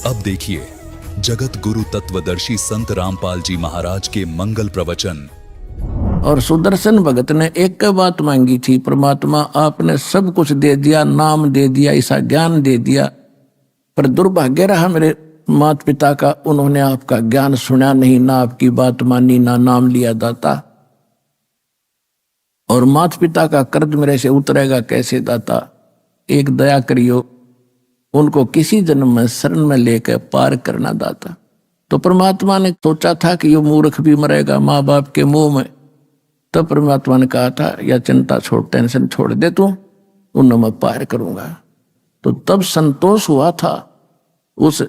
अब देखिए जगत गुरु तत्वदर्शी संत रामपाल जी महाराज के मंगल प्रवचन। और सुदर्शन भगत ने एक बात मांगी थी, परमात्मा आपने सब कुछ दे दिया, नाम दे दिया, ऐसा ज्ञान दे दिया, पर दुर्भाग्य रहा मेरे माता पिता का, उन्होंने आपका ज्ञान सुना नहीं, ना आपकी बात मानी, ना नाम लिया दाता। और माता पिता का कर्ज मेरे से उतरेगा कैसे दाता? एक दया करियो, उनको किसी जन्म में शरण में लेकर पार करना दाता। तो परमात्मा ने सोचा था कि ये मूर्ख भी मरेगा माँ बाप के मुंह में। तो परमात्मा ने कहा था या चिंता छोड़, टेंशन छोड़ दे तू, उन्हें मैं पार करूंगा। तो तब संतोष हुआ था उस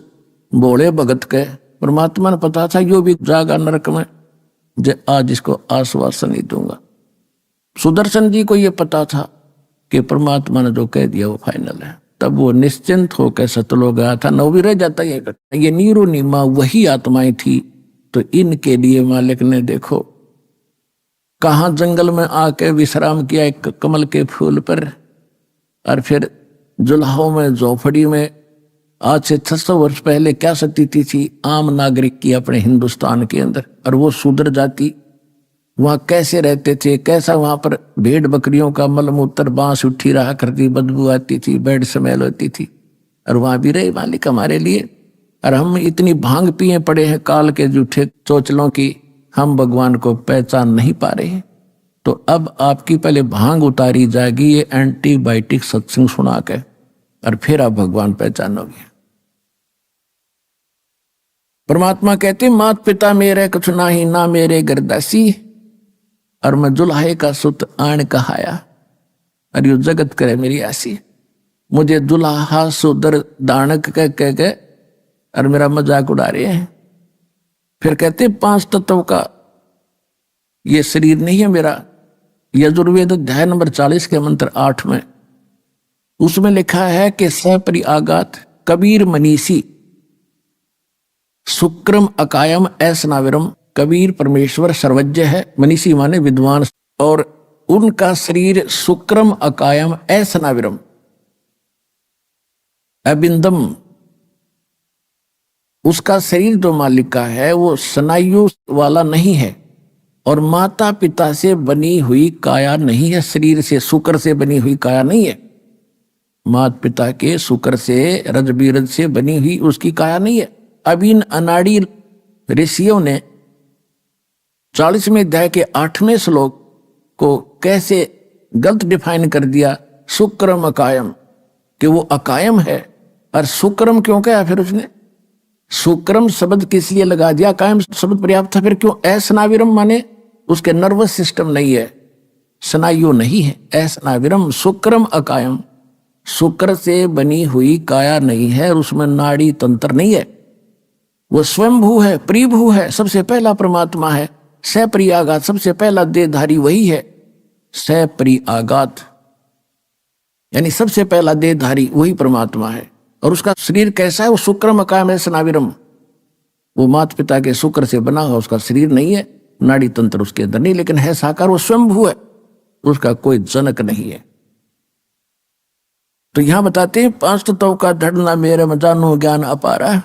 भोले भगत के। परमात्मा ने पता था यो भी जागा नरक में, जे आज इसको आश्वासन ही दूंगा। सुदर्शन जी को ये पता था कि परमात्मा ने जो कह दिया वो फाइनल है। तब वो निश्चिंत होकर सतलोक गया था। न भी रह जाता ये नीरो नीमा वही आत्माएं थी। तो इनके लिए मालिक ने देखो कहाँ जंगल में आके विश्राम किया एक कमल के फूल पर, और फिर जुलाहों में झोपड़ी में आज से 600 वर्ष पहले क्या स्थिति थी आम नागरिक की अपने हिंदुस्तान के अंदर। और वो शूद्र जाति वहां कैसे रहते थे, कैसा वहां पर भेड़ बकरियों का मलमूत्र बांस उठी रहा करती, बदबू आती थी, बेड स्मेल होती थी, और वहां भी रहे मालिक हमारे लिए। और हम इतनी भांग पिए पड़े हैं काल के जूठे चोचलों की, हम भगवान को पहचान नहीं पा रहे हैं। तो अब आपकी पहले भांग उतारी जाएगी ये एंटीबायोटिक सत्संग सुना के, और फिर आप भगवान पहचानोगे। परमात्मा कहते मात पिता मेरे कुछ नाही, ना मेरे गरदासी, और मैं जुल्हे का सुत आण कहाया, और यो जगत करे मेरी आसी। मुझे दुल्हा सुदर दानक कह के और मेरा मजाक उड़ा रहे हैं। फिर कहते 5 तत्व का ये शरीर नहीं है मेरा। यजुर्वेद अध्याय नंबर 40 के मंत्र 8 में उसमें लिखा है कि सपरि आगात कबीर मनीषी शुक्रम अकायम ऐसनाविरम। कबीर परमेश्वर सर्वज्ञ है, मनीषी माने विद्वान, और उनका शरीर शुक्रम अकायम ऐसनाविरम अबिंदम। उसका शरीर जो मालिक का है वो स्नायु वाला नहीं है, और माता पिता से बनी हुई काया नहीं है। शरीर से शुक्र से बनी हुई काया नहीं है, माता पिता के शुक्र से रज बीरज से बनी हुई उसकी काया नहीं है। अब इन अनाड़ी ऋषियों ने 40वें अध्याय के 8वें श्लोक को कैसे गलत डिफाइन कर दिया, शुक्रम अकायम, कि वो अकायम है। और शुक्रम क्यों कहा फिर उसने? शुक्रम शब्द किस लिए लगा दिया? कायम शब्द पर्याप्त था, फिर क्यों ऐसनाविरम? माने उसके नर्वस सिस्टम नहीं है, स्नायु नहीं है। ऐसनाविरम शुक्रम अकायम, शुक्र से बनी हुई काया नहीं है, और उसमें नाड़ी तंत्र नहीं है। वो स्वयंभू है, प्रिभू है, सबसे पहला परमात्मा है। सपरि आगात, सबसे पहला देहधारी वही है। सपरि आगात यानी सबसे पहला देहधारी वही परमात्मा है। और उसका शरीर कैसा है? वो शुक्रम अकायम ऐसनाविरम, वो माता पिता के शुक्र से बना हुआ उसका शरीर नहीं है, नाड़ी तंत्र उसके अंदर नहीं, लेकिन है साकार, वो स्वयंभू है, उसका कोई जनक नहीं है। तो यहां बताते हैं 5 तत्व का धड़ना मेरे में जानो ज्ञान अपारा,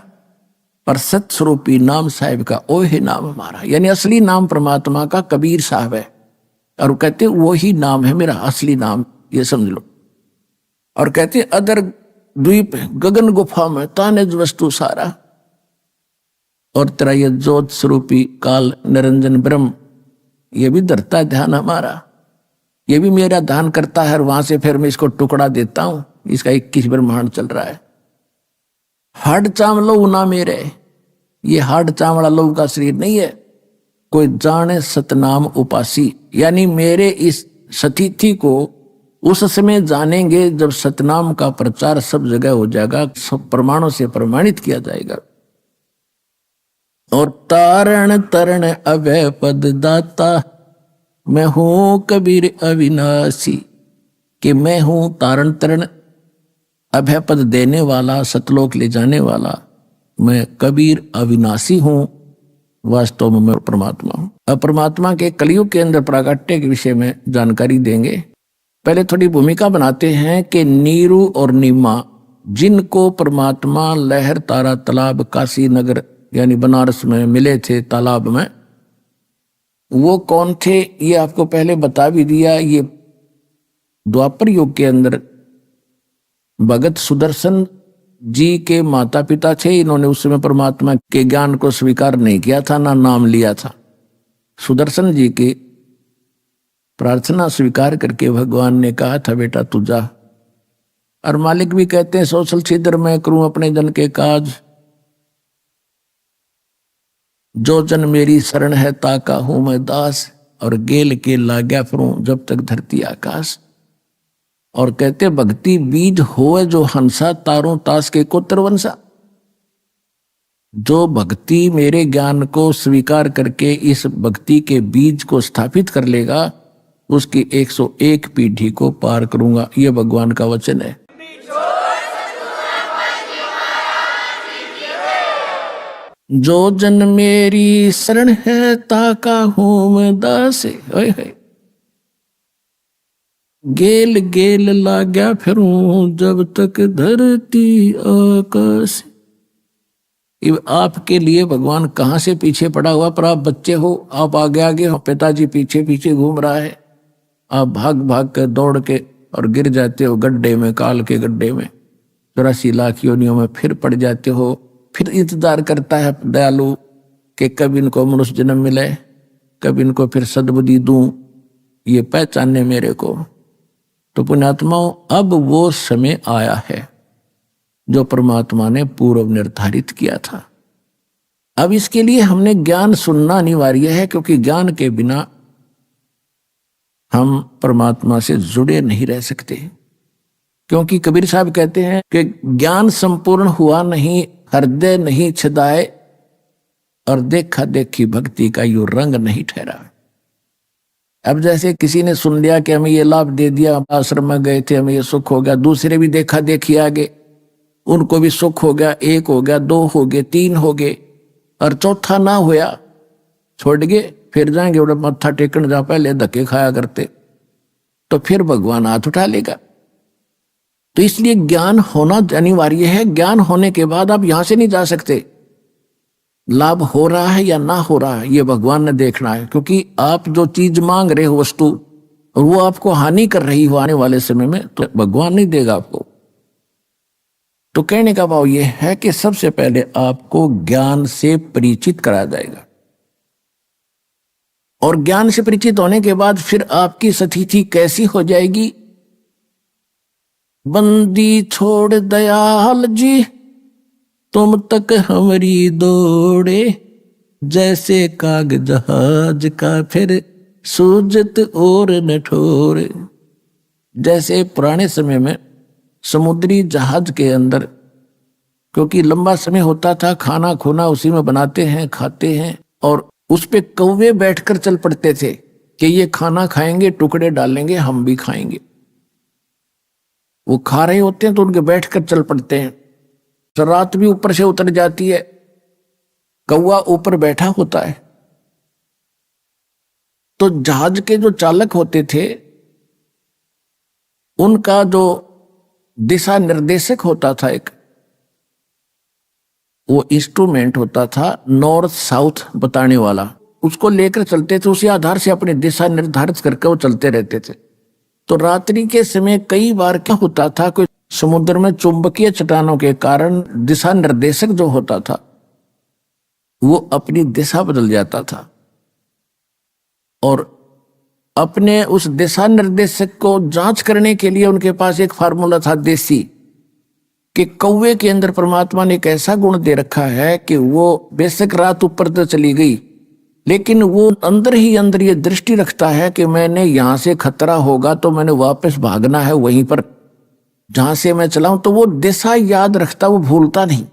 पर सत्स्वरूपी नाम साहिब का ओहे नाम हमारा। यानी असली नाम परमात्मा का कबीर साहब है, और कहते वही नाम है मेरा असली नाम, ये समझ लो। और कहते अदर द्वीप गगन गुफा में तानिज वस्तु सारा, और तेरा ये ज्योत स्वरूपी काल निरंजन ब्रह्म ये भी धरता है ध्यान हमारा, ये भी मेरा ध्यान करता है, और वहां से फिर मैं इसको टुकड़ा देता हूं। इसका 21 ब्रह्मांड चल रहा है। हाड चावलो ना मेरे, ये हाड चावड़ा लोग का शरीर नहीं है। कोई जाने सतनाम उपासी, यानी मेरे इस सतिथि को उस समय जानेंगे जब सतनाम का प्रचार सब जगह हो जाएगा, सब प्रमाणों से प्रमाणित किया जाएगा। और तारण तरण अभय पद दाता, मैं हूं कबीर अविनाशी, कि मैं हूं तारण तरण अभय पद देने वाला, सतलोक ले जाने वाला, मैं कबीर अविनाशी हूं। वास्तव में मैं परमात्मा हूं। अब परमात्मा के कलयुग के अंदर प्राकट्य के विषय में जानकारी देंगे। पहले थोड़ी भूमिका बनाते हैं कि नीरू और नीमा जिनको परमात्मा लहर तारा तालाब काशी नगर यानी बनारस में मिले थे तालाब में, वो कौन थे ये आपको पहले बता भी दिया। ये द्वापर युग के अंदर भगत सुदर्शन जी के माता पिता थे। इन्होंने उस समय परमात्मा के ज्ञान को स्वीकार नहीं किया था, ना नाम लिया था। सुदर्शन जी की प्रार्थना स्वीकार करके भगवान ने कहा था बेटा तू जा। और मालिक भी कहते हैं सोशल छिद्र मैं करूं अपने जन के काज, जो जन मेरी शरण है ताका हूं मैं दास, और गेल के लाग्या फिरूं जब तक धरती आकाश। और कहते भक्ति बीज होए जो हंसा, तारों तास के को तरवंसा। जो भक्ति मेरे ज्ञान को स्वीकार करके इस भक्ति के बीज को स्थापित कर लेगा, उसकी 101 पीढ़ी को पार करूंगा। यह भगवान का वचन है। जो जन मेरी शरण है ताका हूं मैं दास, गेल गेल लाग्या फिरूं जब तक धरती आकाश। आपके लिए भगवान कहां से पीछे पड़ा हुआ, पर आप बच्चे हो, आप आगे आगे हो, पिताजी पीछे पीछे घूम रहा है, आप भाग भाग कर दौड़ के और गिर जाते हो गड्ढे में, काल के गड्ढे में, 84 लाख योनियों में फिर पड़ जाते हो। फिर इंतजार करता है दयालु कि कब इनको मनुष्य जन्म मिले, कब इनको फिर सद्बुद्धि दूं, ये पहचानने मेरे को। तो पुण्यात्माओं, अब वो समय आया है जो परमात्मा ने पूर्व निर्धारित किया था। अब इसके लिए हमने ज्ञान सुनना अनिवार्य है, क्योंकि ज्ञान के बिना हम परमात्मा से जुड़े नहीं रह सकते। क्योंकि कबीर साहब कहते हैं कि ज्ञान संपूर्ण हुआ नहीं, हृदय नहीं छिदाए, और देखा देखी भक्ति का यूं रंग नहीं ठहरा। अब जैसे किसी ने सुन लिया कि हमें ये लाभ दे दिया, आश्रम में गए थे, हमें ये सुख हो गया, दूसरे भी देखा देखी आगे, उनको भी सुख हो गया, 1 हो गया, 2 हो गए, 3 हो गए, और चौथा ना होया छोड़ गए, फिर जाएंगे उधर मत्था टेकन जहां पहले धक्के खाया करते, तो फिर भगवान हाथ उठा लेगा। तो इसलिए ज्ञान होना अनिवार्य है। ज्ञान होने के बाद आप यहां से नहीं जा सकते। लाभ हो रहा है या ना हो रहा है ये भगवान ने देखना है, क्योंकि आप जो चीज मांग रहे हो वस्तु, वो आपको हानि कर रही हो आने वाले समय में, तो भगवान नहीं देगा आपको। तो कहने का भाव ये है कि सबसे पहले आपको ज्ञान से परिचित कराया जाएगा, और ज्ञान से परिचित होने के बाद फिर आपकी स्थिति कैसी हो जाएगी। बंदी छोड़ दयाल जी तुम तक हमारी दौड़े, जैसे काग जहाज का फिर सूजत और न ठोरे। जैसे पुराने समय में समुद्री जहाज के अंदर, क्योंकि लंबा समय होता था, खाना खोना उसी में बनाते हैं, खाते हैं, और उस पे कौवे बैठकर चल पड़ते थे कि ये खाना खाएंगे, टुकड़े डालेंगे, हम भी खाएंगे। वो खा रहे होते हैं तो उनके बैठकर चल पड़ते हैं। तो रात भी ऊपर से उतर जाती है, कौवा ऊपर बैठा होता है। तो जहाज के जो चालक होते थे, उनका जो दिशा निर्देशक होता था, एक वो इंस्ट्रूमेंट होता था नॉर्थ साउथ बताने वाला, उसको लेकर चलते थे। उसी आधार से अपनी दिशा निर्धारित करके वो चलते रहते थे। तो रात्रि के समय कई बार क्या होता था, कोई समुद्र में चुंबकीय चट्टानों के कारण दिशा निर्देशक जो होता था वो अपनी दिशा बदल जाता था, और अपने उस दिशा निर्देशक को जांच करने के लिए उनके पास एक फार्मूला था देसी, कि कौवे के अंदर परमात्मा ने एक ऐसा गुण दे रखा है कि वो बेशक रात ऊपर तो चली गई, लेकिन वो अंदर ही अंदर ये दृष्टि रखता है कि मैंने यहां से खतरा होगा तो मैंने वापस भागना है वहीं पर जहां से मैं चलाऊं। तो वो दिशा याद रखता, वो भूलता नहीं।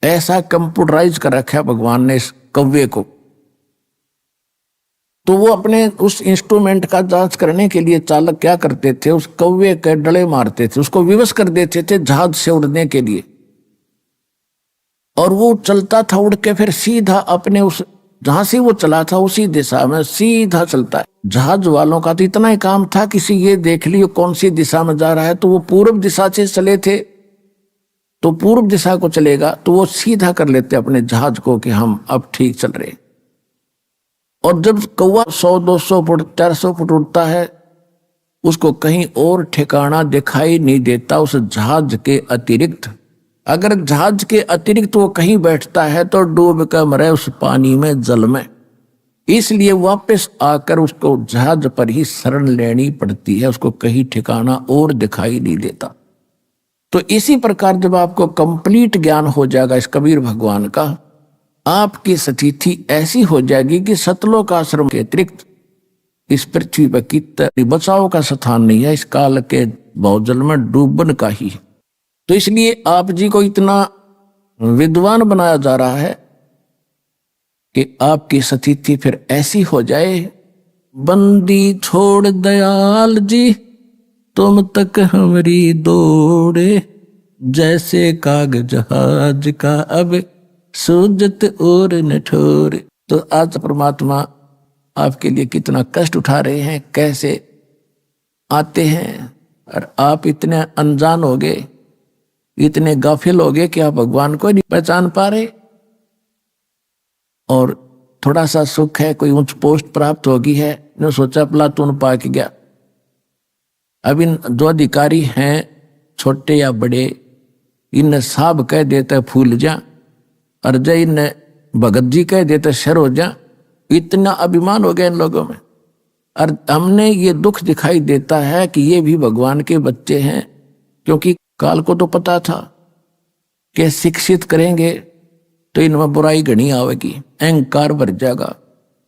ऐसा कंप्यूटराइज कर रखा है भगवान ने इस कौवे को। तो वो अपने उस इंस्ट्रूमेंट का जांच करने के लिए चालक क्या करते थे, उस कौवे के डले मारते थे, उसको विवश कर देते थे जहाज से उड़ने के लिए, और वो चलता था उड़ के फिर सीधा अपने उस जहां से वो चला था उसी दिशा में सीधा चलता है। जहाज वालों का तो इतना ही काम था, किसी ये देख लियो कौन सी दिशा में जा रहा है, तो वो पूर्व दिशा से चले थे तो पूर्व दिशा को चलेगा तो वो सीधा कर लेते अपने जहाज को कि हम अब ठीक चल रहे। और जब कौवा 100-200 फुट 400 फुट उड़ता है, उसको कहीं और ठिकाना दिखाई नहीं देता उस जहाज के अतिरिक्त। अगर जहाज के अतिरिक्त वो कहीं बैठता है तो डूब कर मरे उस पानी में, जल में। इसलिए वापस आकर उसको जहाज पर ही शरण लेनी पड़ती है, उसको कहीं ठिकाना और दिखाई नहीं देता। तो इसी प्रकार जब आपको कंप्लीट ज्ञान हो जाएगा इस कबीर भगवान का, आपकी स्थिति ऐसी हो जाएगी कि सतलोक आश्रम के अतिरिक्त इस पृथ्वी पर कितना बचाव का स्थान नहीं है, इस काल के बहुजल में डूबन का ही है। तो इसलिए आप जी को इतना विद्वान बनाया जा रहा है कि आपकी स्थिति फिर ऐसी हो जाए, बंदी छोड़ दयाल जी तुम तक हमारी दौड़े, जैसे कागज जहाज का अब सूजत और न ठोरे। तो आज परमात्मा आपके लिए कितना कष्ट उठा रहे हैं, कैसे आते हैं, और आप इतने अनजान हो गए, इतने गाफिल हो गए कि आप भगवान को नहीं पहचान पा रहे। और थोड़ा सा सुख है, कोई उच्च पोस्ट प्राप्त होगी है, ने सोचा प्लातून पा के गया। अब इन जो अधिकारी हैं छोटे या बड़े, इन साहब कह देते फूल जा, और जय इन भगत जी कह देते शर हो जा। इतना अभिमान हो गया इन लोगों में। और हमने ये दुख दिखाई देता है कि ये भी भगवान के बच्चे हैं, क्योंकि काल को तो पता था कि शिक्षित करेंगे तो इनमें बुराई घनी आवेगी, अहंकार भर जाएगा,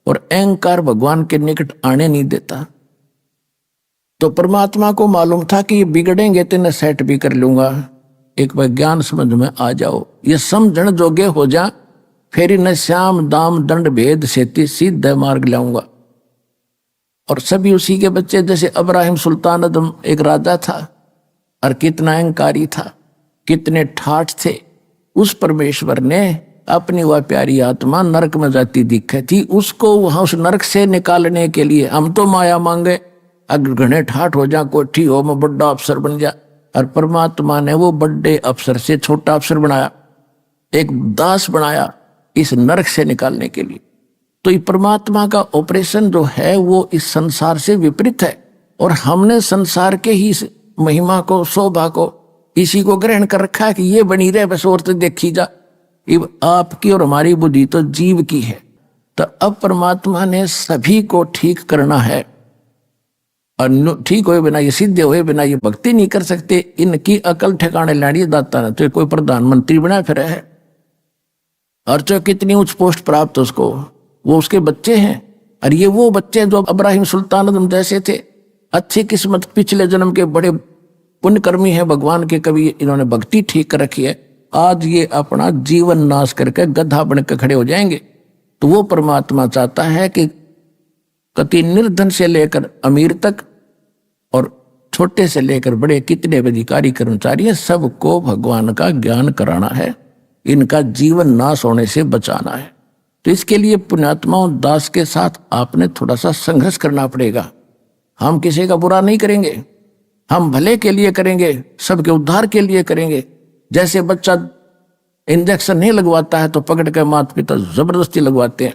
और अहंकार भगवान के निकट आने नहीं देता। तो परमात्मा को मालूम था कि ये बिगड़ेंगे तो इन्हें सेट भी कर लूंगा, एक बार ज्ञान समझ में आ जाओ, ये समझण जोगे हो जा, फिर इन्हें श्याम दाम दंड भेद सेती सीधा मार्ग लाऊंगा। और सभी उसी के बच्चे, जैसे अब्राहिम सुल्तान अदम एक राजा था और कितना अहंकारी था, कितने ठाठ थे। उस परमेश्वर ने अपनी वह प्यारी आत्मा नरक में जाती दिखे थी, उसको वहां उस नरक से निकालने के लिए हम तो माया मांगे, अगर घने ठाठ हो जा, कोठी हो, मैं बड़ा अफसर बन जा। और परमात्मा ने वो बड़े अफसर से छोटा अफसर बनाया, एक दास बनाया इस नरक से निकालने के लिए। तो ये परमात्मा का ऑपरेशन जो है वो इस संसार से विपरीत है, और हमने संसार के ही महिमा को, शोभा को, इसी को ग्रहण कर रखा है कि ये बनी रहे बस, और तो देखी जा। आपकी और हमारी बुद्धि तो जीव की है। तो अब परमात्मा ने सभी को ठीक करना है, और ठीक हुए बिना, ये सिद्ध हुए बिना ये भक्ति नहीं कर सकते। इनकी अकल ठिकाने लानी दाता ना, तो कोई प्रधानमंत्री बना फिर है, और जो कितनी उच्च पोस्ट प्राप्त उसको, वो उसके बच्चे हैं। और ये वो बच्चे जो अब्राहिम सुल्तान अदम जैसे थे, अच्छी किस्मत, पिछले जन्म के बड़े पुण्यकर्मी हैं भगवान के, कभी इन्होंने भक्ति ठीक कर रखी है, आज ये अपना जीवन नाश करके गधा बनकर खड़े हो जाएंगे। तो वो परमात्मा चाहता है कि कति निर्धन से लेकर अमीर तक, और छोटे से लेकर बड़े कितने अधिकारी कर्मचारी हैं, सबको भगवान का ज्ञान कराना है, इनका जीवन नाश होने से बचाना है। तो इसके लिए पुण्यात्माओं दास के साथ आपने थोड़ा सा संघर्ष करना पड़ेगा। हम किसी का बुरा नहीं करेंगे, हम भले के लिए करेंगे, सबके उद्धार के लिए करेंगे। जैसे बच्चा इंजेक्शन नहीं लगवाता है तो पकड़ के माता पिता जबरदस्ती लगवाते हैं,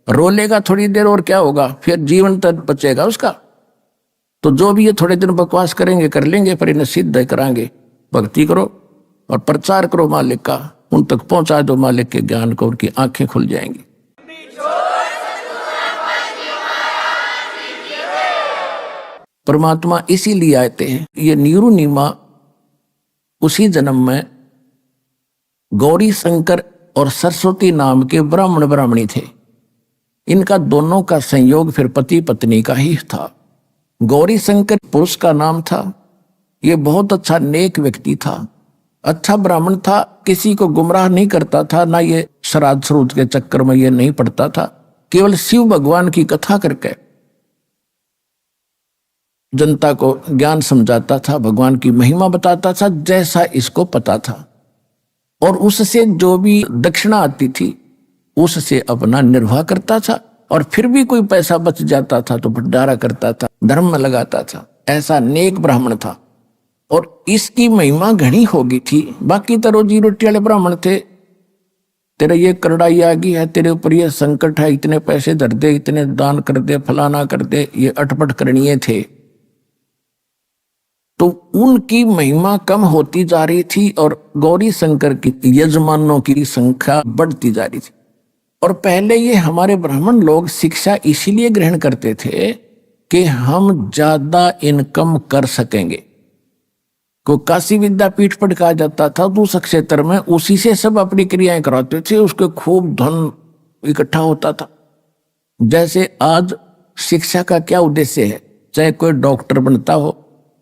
रोलेगा थोड़ी देर और क्या होगा, फिर जीवन तक बचेगा उसका। तो जो भी ये थोड़े दिन बकवास करेंगे कर लेंगे, पर इन्हें सिद्ध कराएंगे। भक्ति करो और प्रचार करो मालिक का, उन तक पहुंचा दो मालिक के ज्ञान को, उनकी आंखें खुल जाएंगी। परमात्मा इसीलिए आते हैं। ये नीरू नीमा उसी जन्म में गौरी शंकर और सरस्वती नाम के ब्राह्मण ब्राह्मणी थे। इनका दोनों का संयोग फिर पति पत्नी का ही था। गौरी शंकर पुरुष का नाम था, ये बहुत अच्छा नेक व्यक्ति था, अच्छा ब्राह्मण था, किसी को गुमराह नहीं करता था, ना ये श्राद्ध श्रूद के चक्कर में ये नहीं पड़ता था, केवल शिव भगवान की कथा करके जनता को ज्ञान समझाता था, भगवान की महिमा बताता था जैसा इसको पता था। और उससे जो भी दक्षिणा आती थी उससे अपना निर्वाह करता था, और फिर भी कोई पैसा बच जाता था तो भंडारा करता था, धर्म में लगाता था। ऐसा नेक ब्राह्मण था। और इसकी महिमा घनी होगी थी। बाकी तो रोजी रोटी वाले ब्राह्मण थे, तेरे ये करड़ाई आ गई है, तेरे ऊपर ये संकट है, इतने पैसे धर दे, इतने दान कर दे, फलाना कर दे, ये अटपट करणीय थे। तो उनकी महिमा कम होती जा रही थी और गौरी शंकर की यजमानों की संख्या बढ़ती जा रही थी। और पहले ये हमारे ब्राह्मण लोग शिक्षा इसीलिए ग्रहण करते थे कि हम ज्यादा इनकम कर सकेंगे। को काशी विद्यापीठ पर कहा जाता था, तो उस क्षेत्र में उसी से सब अपनी क्रियाएं कराते थे, उसके खूब धन इकट्ठा होता था। जैसे आज शिक्षा का क्या उद्देश्य है, चाहे कोई डॉक्टर बनता हो,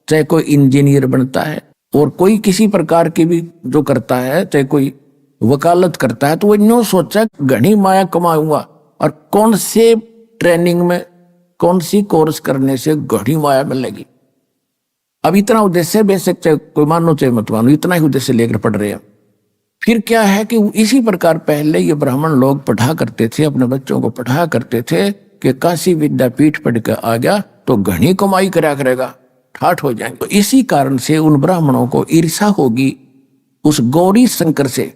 चाहे कोई इंजीनियर बनता है, और कोई किसी प्रकार की भी जो करता है, चाहे कोई वकालत करता है, तो वो यूं सोचा घनी माया कमाऊंगा, और कौन से ट्रेनिंग में कौन सी कोर्स करने से घनी माया मिलेगी। अब इतना उद्देश्य, बेशक चाहे कोई मानो चाहे मत मानो, इतना ही उद्देश्य लेकर पढ़ रहे हैं। फिर क्या है कि इसी प्रकार पहले ये ब्राह्मण लोग पढ़ा करते थे, अपने बच्चों को पढ़ा करते थे कि काशी विद्यापीठ पढ़ कर आ गया तो घनी कमाई करा करेगा, ठाठ हो जाएंगे। तो इसी कारण से उन ब्राह्मणों को ईर्षा होगी उस गौरी शंकर से।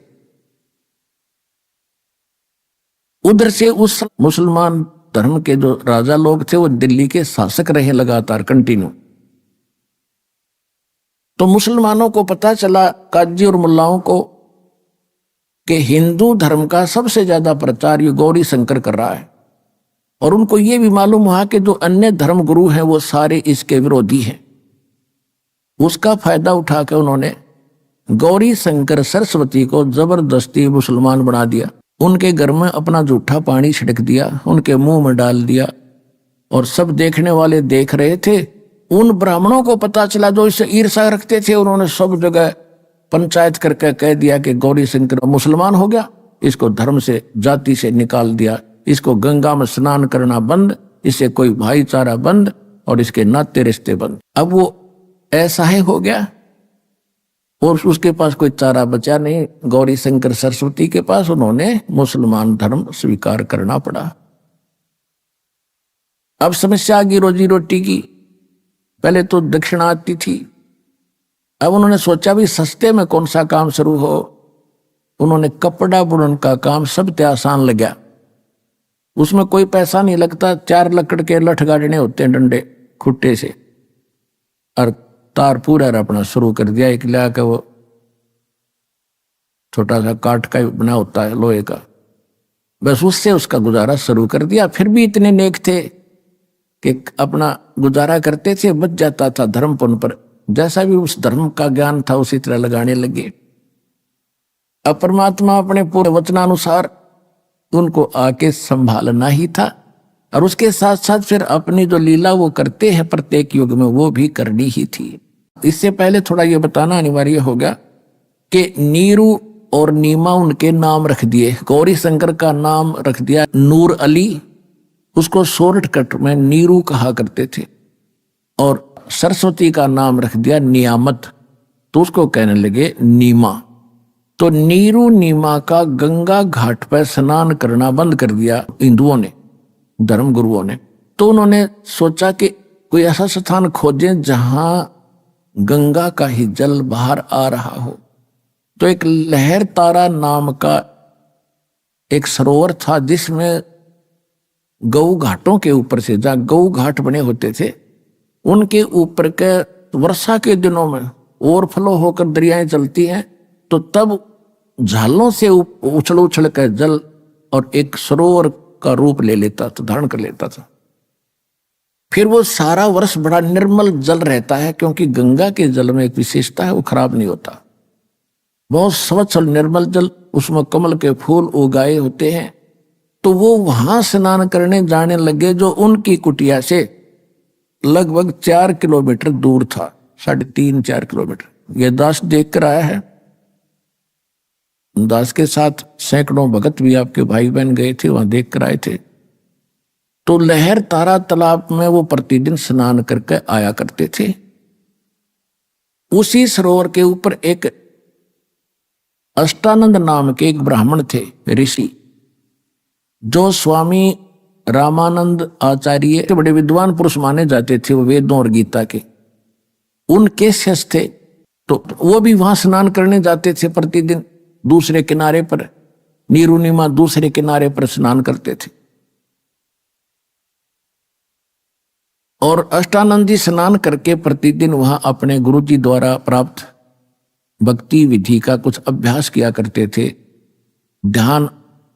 उधर से उस मुसलमान धर्म के जो राजा लोग थे वो दिल्ली के शासक रहे लगातार कंटिन्यू। तो मुसलमानों को पता चला, काजी और मुल्लाओं को, कि हिंदू धर्म का सबसे ज्यादा प्रचार ये गौरी शंकर कर रहा है। और उनको ये भी मालूम हुआ कि जो अन्य धर्म गुरु हैं वो सारे इसके विरोधी हैं। उसका फायदा उठाकर उन्होंने गौरी शंकर सरस्वती को जबरदस्ती मुसलमान बना दिया। उनके घर में अपना जूठा पानी छिड़क दिया, उनके मुंह में डाल दिया, और सब देखने वाले देख रहे थे। उन ब्राह्मणों को पता चला जो इससे ईर्षा रखते थे, उन्होंने सब जगह पंचायत करके कह दिया कि गौरी शंकर मुसलमान हो गया, इसको धर्म से जाति से निकाल दिया, इसको गंगा में स्नान करना बंद, इससे कोई भाईचारा बंद, और इसके नाते रिश्ते बंद। अब वो ऐसा ही हो गया और उसके पास कोई चारा बचा नहीं। गौरी शंकर सरस्वती के पास उन्होंने मुसलमान धर्म स्वीकार करना पड़ा। अब समस्या आ गई रोजी रोटी की। पहले तो दक्षिणा आती थी, अब उन्होंने सोचा भी सस्ते में कौन सा काम शुरू हो। उन्होंने कपड़ा बुनन का काम सबसे आसान लगा, उसमें कोई पैसा नहीं लगता। 4 लकड़ के लठ गाड़ने होते हैं डंडे खुट्टे से, और तार पूरा अपना शुरू कर दिया। एक ला के वो छोटा सा काठ का बना होता है लोहे का, बस उससे उसका गुजारा शुरू कर दिया। फिर भी इतने नेक थे कि अपना गुजारा करते थे, बच जाता था धर्मपुन पर। जैसा भी उस धर्म का ज्ञान था उसी तरह लगाने लगे। अब परमात्मा अपने पूरे वचनानुसार उनको आके संभालना ही था, और उसके साथ साथ फिर अपनी जो लीला वो करते हैं प्रत्येक युग में, वो भी करनी ही थी। इससे पहले थोड़ा ये बताना अनिवार्य होगा कि नीरू और नीमा उनके नाम रख दिए। गौरी शंकर का नाम रख दिया नूर अली, उसको शॉर्टकट में नीरू कहा करते थे। और सरस्वती का नाम रख दिया नियामत, तो उसको कहने लगे नीमा। तो नीरू नीमा का गंगा घाट पर स्नान करना बंद कर दिया हिंदुओं ने, धर्म गुरुओं ने। तो उन्होंने सोचा कि कोई ऐसा स्थान खोजें जहां गंगा का ही जल बाहर आ रहा हो। तो एक लहर तारा नाम का एक सरोवर था, जिसमें गऊ घाटों के ऊपर से, जहां गऊ घाट बने होते थे, उनके ऊपर के वर्षा के दिनों में ओवरफ्लो होकर दरियाएं चलती हैं, तो तब झालों से उछल उछल कर जल और एक सरोवर का रूप ले लेता था, धारण कर लेता था। फिर वो सारा वर्ष बड़ा निर्मल जल रहता है, क्योंकि गंगा के जल में एक विशेषता है, वो खराब नहीं होता, बहुत स्वच्छ और निर्मल जल, उसमें कमल के फूल उगाए होते हैं। तो वो वहां स्नान करने जाने लगे, जो उनकी कुटिया से लगभग 4 किलोमीटर दूर था, 3.5-4 किलोमीटर। ये दास देख कर आया है। दास के साथ सैकड़ों भगत भी आपके भाई बहन गए थे, वहां देख कर आए थे। तो लहर तारा तालाब में वो प्रतिदिन स्नान करके आया करते थे। उसी सरोवर के ऊपर एक अष्टानंद नाम के एक ब्राह्मण थे, ऋषि, जो स्वामी रामानंद आचार्य के बड़े विद्वान पुरुष माने जाते थे। वो वेदों और गीता के उनके शिष्य थे। तो वो भी वहां स्नान करने जाते थे प्रतिदिन। दूसरे किनारे पर नीरुनिमा दूसरे किनारे पर स्नान करते थे। और अष्टानंदी स्नान करके प्रतिदिन वहां अपने गुरुजी द्वारा प्राप्त भक्ति विधि का कुछ अभ्यास किया करते थे। ध्यान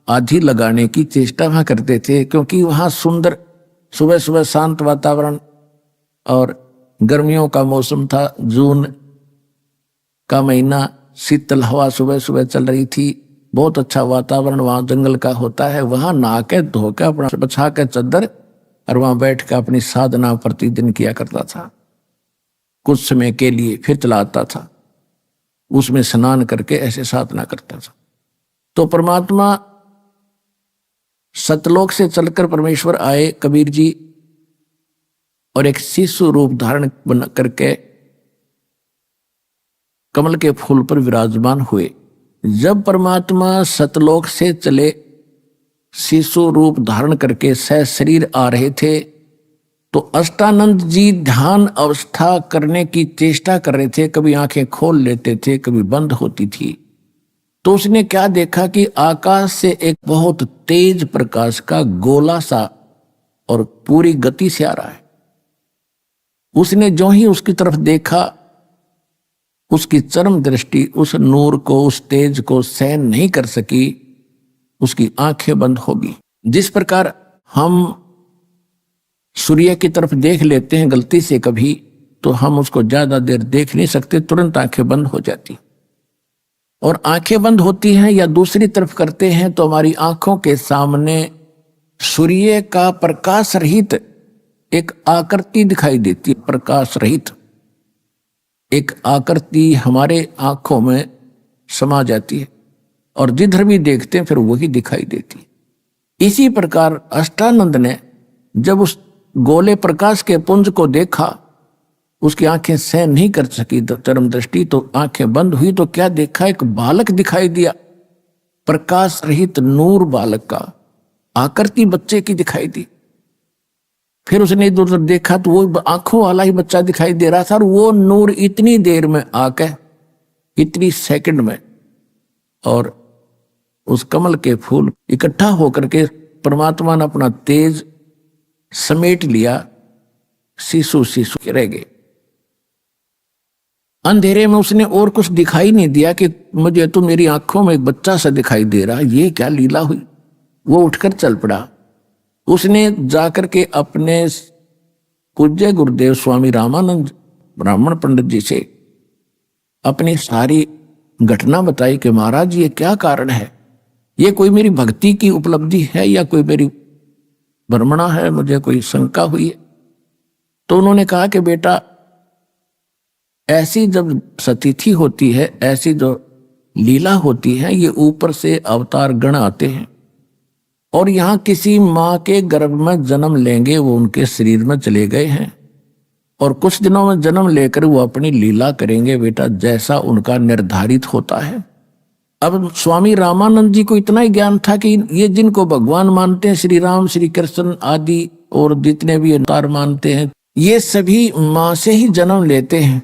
आदि लगाने की चेष्टा वहां करते थे, क्योंकि वहां सुंदर सुबह सुबह शांत वातावरण और गर्मियों का मौसम था। जून का महीना, शीतल हवा सुबह सुबह चल रही थी। बहुत अच्छा वातावरण वहां जंगल का होता है। वहां नहा के धो के अपना बछा के चद्दर और वहां बैठ के अपनी साधना प्रतिदिन किया करता था। कुछ समय के लिए फिर चला आता था, उसमें स्नान करके ऐसे साधना करता था। तो परमात्मा सतलोक से चलकर परमेश्वर आए कबीर जी, और एक शिशु रूप धारण बना करके कमल के फूल पर विराजमान हुए। जब परमात्मा सतलोक से चले शिशु रूप धारण करके शरीर आ रहे थे, तो अष्टानंद जी ध्यान अवस्था करने की चेष्टा कर रहे थे। कभी आंखें खोल लेते थे, कभी बंद होती थी। तो उसने क्या देखा कि आकाश से एक बहुत तेज प्रकाश का गोला सा और पूरी गति से आ रहा है। उसने जो ही उसकी तरफ देखा, उसकी चरम दृष्टि उस नूर को, उस तेज को सहन नहीं कर सकी। उसकी आंखें बंद होगी। जिस प्रकार हम सूर्य की तरफ देख लेते हैं गलती से कभी, तो हम उसको ज्यादा देर देख नहीं सकते, तुरंत आंखें बंद हो जाती। और आंखें बंद होती हैं या दूसरी तरफ करते हैं तो हमारी आंखों के सामने सूर्य का प्रकाश रहित एक आकृति दिखाई देती है। प्रकाश रहित एक आकृति हमारे आंखों में समा जाती है, और जिधर भी देखते हैं फिर वही दिखाई देती है। इसी प्रकार अष्टानंद ने जब उस गोले प्रकाश के पुंज को देखा, उसकी आंखें सहन नहीं कर सकी चरम दृष्टि, तो आंखें बंद हुई। तो क्या देखा, एक बालक दिखाई दिया, प्रकाश रहित नूर बालक का, आकृति बच्चे की दिखाई दी। फिर उसने इधर उधर देखा तो वो आंखों वाला ही बच्चा दिखाई दे रहा था, और वो नूर इतनी देर में आके, इतनी सेकंड में, और उस कमल के फूल इकट्ठा होकर के परमात्मा ने अपना तेज समेट लिया। शिशु शिशु रह गए। अंधेरे में उसने और कुछ दिखाई नहीं दिया कि मुझे तो मेरी आंखों में एक बच्चा सा दिखाई दे रहा, ये क्या लीला हुई। वो उठकर चल पड़ा। उसने जाकर के अपने पूज्य गुरुदेव स्वामी रामानंद ब्राह्मण पंडित जी से अपनी सारी घटना बताई कि महाराज ये क्या कारण है, ये कोई मेरी भक्ति की उपलब्धि है या कोई मेरी भ्रमणा है, मुझे कोई शंका हुई है। तो उन्होंने कहा कि बेटा, ऐसी जब सतिथि होती है, ऐसी जो लीला होती है, ये ऊपर से अवतार गण आते हैं और यहाँ किसी माँ के गर्भ में जन्म लेंगे, वो उनके शरीर में चले गए हैं और कुछ दिनों में जन्म लेकर वो अपनी लीला करेंगे बेटा, जैसा उनका निर्धारित होता है। अब स्वामी रामानंद जी को इतना ही ज्ञान था कि ये जिनको भगवान मानते हैं, श्री राम श्री कृष्ण आदि और जितने भी अवतार मानते हैं, ये सभी माँ से ही जन्म लेते हैं।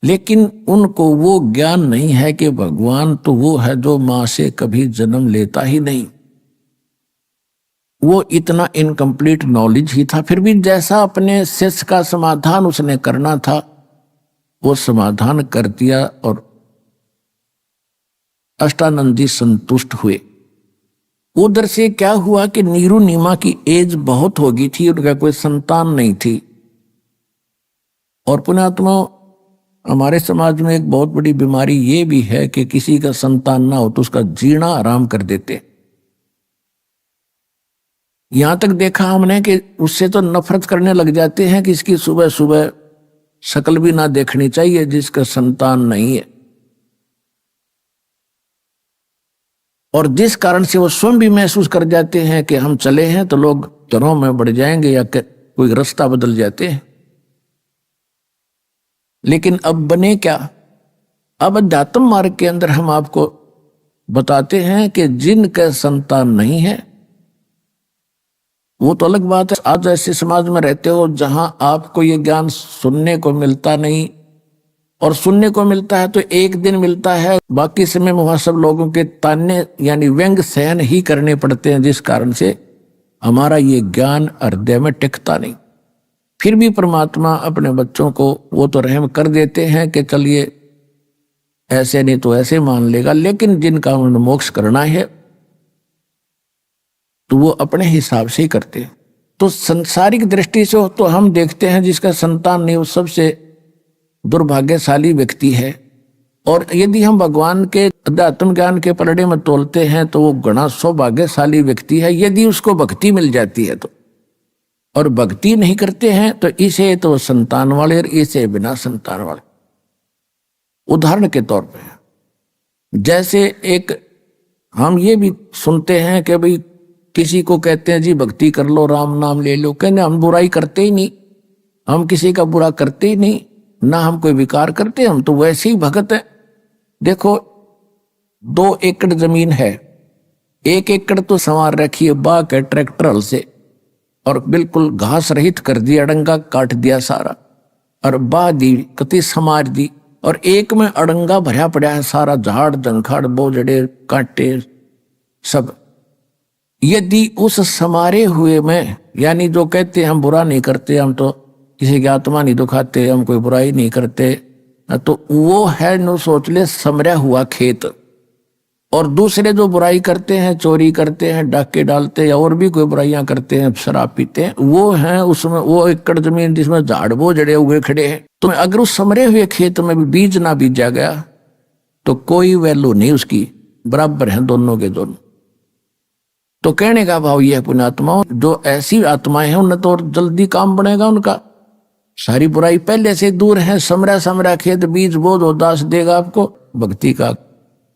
लेकिन उनको वो ज्ञान नहीं है कि भगवान तो वो है जो माँ से कभी जन्म लेता ही नहीं। वो इतना इनकम्प्लीट नॉलेज ही था। फिर भी जैसा अपने शिष्य का समाधान उसने करना था, वो समाधान कर दिया और अष्टानंद जी संतुष्ट हुए। उधर से क्या हुआ कि नीरू नीमा की एज बहुत हो गई थी, उनका कोई संतान नहीं थी। और पुण्यात्मा, हमारे समाज में एक बहुत बड़ी बीमारी ये भी है कि किसी का संतान ना हो तो उसका जीना आराम कर देते। यहां तक देखा हमने कि उससे तो नफरत करने लग जाते हैं कि इसकी सुबह सुबह शक्ल भी ना देखनी चाहिए जिसका संतान नहीं है। और जिस कारण से वो स्वयं भी महसूस कर जाते हैं कि हम चले हैं तो लोग तरों में बढ़ जाएंगे या कोई रास्ता बदल जाते हैं। लेकिन अब बने क्या? अब अध्यात्म मार्ग के अंदर हम आपको बताते हैं कि जिनका संतान नहीं है वो तो अलग बात है। आज ऐसे समाज में रहते हो जहां आपको ये ज्ञान सुनने को मिलता नहीं और सुनने को मिलता है तो एक दिन मिलता है, बाकी समय वहां सब लोगों के ताने यानी व्यंग सहन ही करने पड़ते हैं, जिस कारण से हमारा ये ज्ञान हृदय में टिकता नहीं। फिर भी परमात्मा अपने बच्चों को वो तो रहम कर देते हैं कि चलिए ऐसे नहीं तो ऐसे मान लेगा, लेकिन जिनका उन्हें मोक्ष करना है तो वो अपने हिसाब से ही करते हैं। तो संसारिक दृष्टि से तो हम देखते हैं जिसका संतान नहीं वो सबसे दुर्भाग्यशाली व्यक्ति है, और यदि हम भगवान के अध्यात्म ज्ञान के पलड़े में तोलते हैं तो वो घना सौभाग्यशाली व्यक्ति है यदि उसको भक्ति मिल जाती है तो। और भक्ति नहीं करते हैं तो इसे तो संतान वाले और इसे बिना संतान वाले। उदाहरण के तौर पे जैसे एक हम ये भी सुनते हैं कि भाई किसी को कहते हैं जी भक्ति कर लो, राम नाम ले लो, कहने हम बुराई करते ही नहीं, हम किसी का बुरा करते ही नहीं, ना हम कोई विकार करते, हम तो वैसे ही भगत है। देखो 2 एकड़ जमीन है, 1 एकड़ तो संवार रखी है बाग है ट्रैक्टर हल से, और बिल्कुल घास रहित कर दिया, अड़ंगा काट दिया सारा, और बाह दी कति समार दी, और एक में अड़ंगा भरा पड़ा है सारा, झाड़ जंखाड़ बोझड़े कांटे सब। यदि उस समारे हुए में यानी जो कहते हैं हम बुरा नहीं करते, हम तो किसी की आत्मा नहीं दुखाते, हम कोई बुराई नहीं करते, तो वो है नो सोच ले समरा हुआ खेत। और दूसरे जो बुराई करते हैं, चोरी करते हैं, डाके डालते हैं या और भी कोई बुराइयां करते हैं, शराब पीते हैं, वो हैं उसमें वो एकड़ जमीन जिसमें झाड़ बोझड़े उगे खड़े हैं। तो अगर उस समरे हुए खेत में भी बीज ना बीजा गया तो कोई वैल्यू नहीं उसकी, बराबर है दोनों के दोनों। तो कहने का भाव यह पुण्यात्माओं, जो ऐसी आत्माएं हैं उन्हें तो जल्दी काम बनेगा उनका, सारी बुराई पहले से दूर है। समरा समरा खेत बीज बोझ उदास देगा आपको, भक्ति का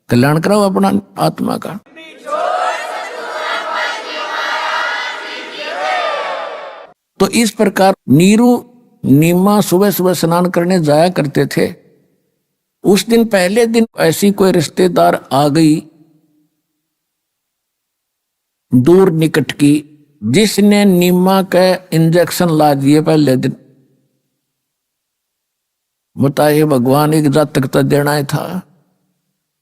कल्याण कराओ अपना आत्मा का। तो इस प्रकार नीरू नीमा सुबह सुबह स्नान करने जाया करते थे। उस दिन पहले दिन ऐसी कोई रिश्तेदार आ गई दूर निकट की, जिसने नीमा के इंजेक्शन ला दिए पहले दिन। बताइए भगवान एक जातक तो देना ही था,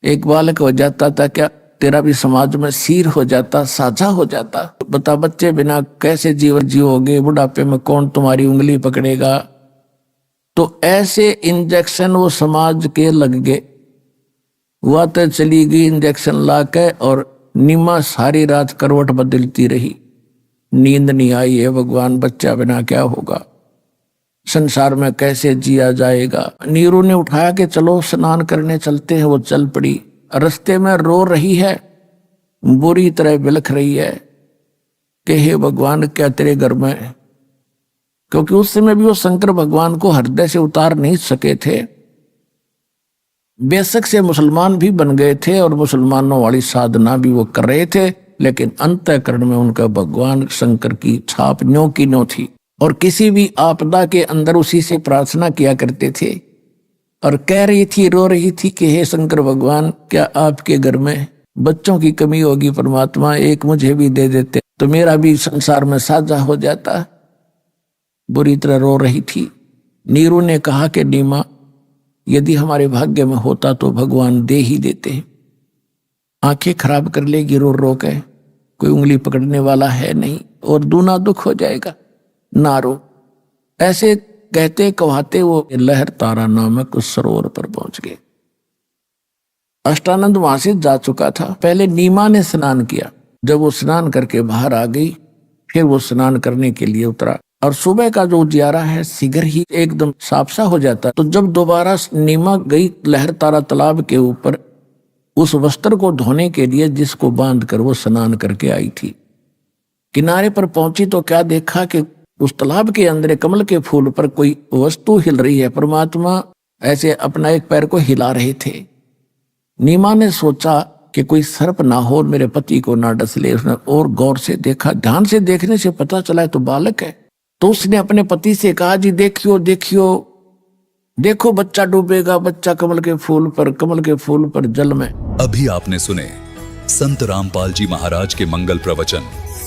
एक बालक हो जाता था क्या तेरा भी समाज में सिर हो जाता, साझा हो जाता। बता बच्चे बिना कैसे जीवन जियोगे, बुढ़ापे में कौन तुम्हारी उंगली पकड़ेगा। तो ऐसे इंजेक्शन वो समाज के लग गए। हुआ तो चली गई इंजेक्शन ला के, और नीमा सारी रात करवट बदलती रही, नींद नहीं आई है भगवान बच्चा बिना क्या होगा, संसार में कैसे जिया जाएगा। नीरू ने उठाया कि चलो स्नान करने चलते हैं। वो चल पड़ी, रास्ते में रो रही है, बुरी तरह बिलख रही है कि हे भगवान क्या तेरे घर में, क्योंकि उस समय भी वो शंकर भगवान को हृदय से उतार नहीं सके थे। बेशक से मुसलमान भी बन गए थे और मुसलमानों वाली साधना भी वो कर रहे थे, लेकिन अंतःकरण में उनका भगवान शंकर की छाप न्यों की न्यों थी। और किसी भी आपदा के अंदर उसी से प्रार्थना किया करते थे, और कह रही थी, रो रही थी कि हे शंकर भगवान क्या आपके घर में बच्चों की कमी होगी, परमात्मा एक मुझे भी दे देते तो मेरा भी संसार में साझा हो जाता। बुरी तरह रो रही थी। नीरू ने कहा कि नीमा यदि हमारे भाग्य में होता तो भगवान दे ही देते, आंखें खराब कर लेगी रो रो के, कोई उंगली पकड़ने वाला है नहीं और दूना दुख हो जाएगा, ना रो। ऐसे कहते कहते वो लहर तारा नामक उस सरोवर पर पहुंच गए। अष्टानंद वहां से जा चुका था। पहले नीमा ने स्नान किया, जब वो स्नान करके बाहर आ गई फिर वो स्नान करने के लिए उतरा, और सुबह का जो उजियारा है शीघ्र ही एकदम साफ सा हो जाता। तो जब दोबारा नीमा गई लहर तारा तालाब के ऊपर उस वस्त्र को धोने के लिए जिसको बांध कर वो स्नान करके आई थी, किनारे पर पहुंची तो क्या देखा कि उस तालाब के अंदर कमल के फूल पर कोई वस्तु हिल रही है। परमात्मा ऐसे अपना एक पैर को हिला रहे थे। नीमा ने सोचा कि कोई सर्प ना हो मेरे पति को ना डस ले। उसने और गौर से देखा, ध्यान से देखने से पता चला तो बालक है। तो उसने अपने पति से कहा, जी देखियो देखियो देखो बच्चा डूबेगा, बच्चा कमल के फूल पर जल में। अभी आपने सुने संत रामपाल जी महाराज के मंगल प्रवचन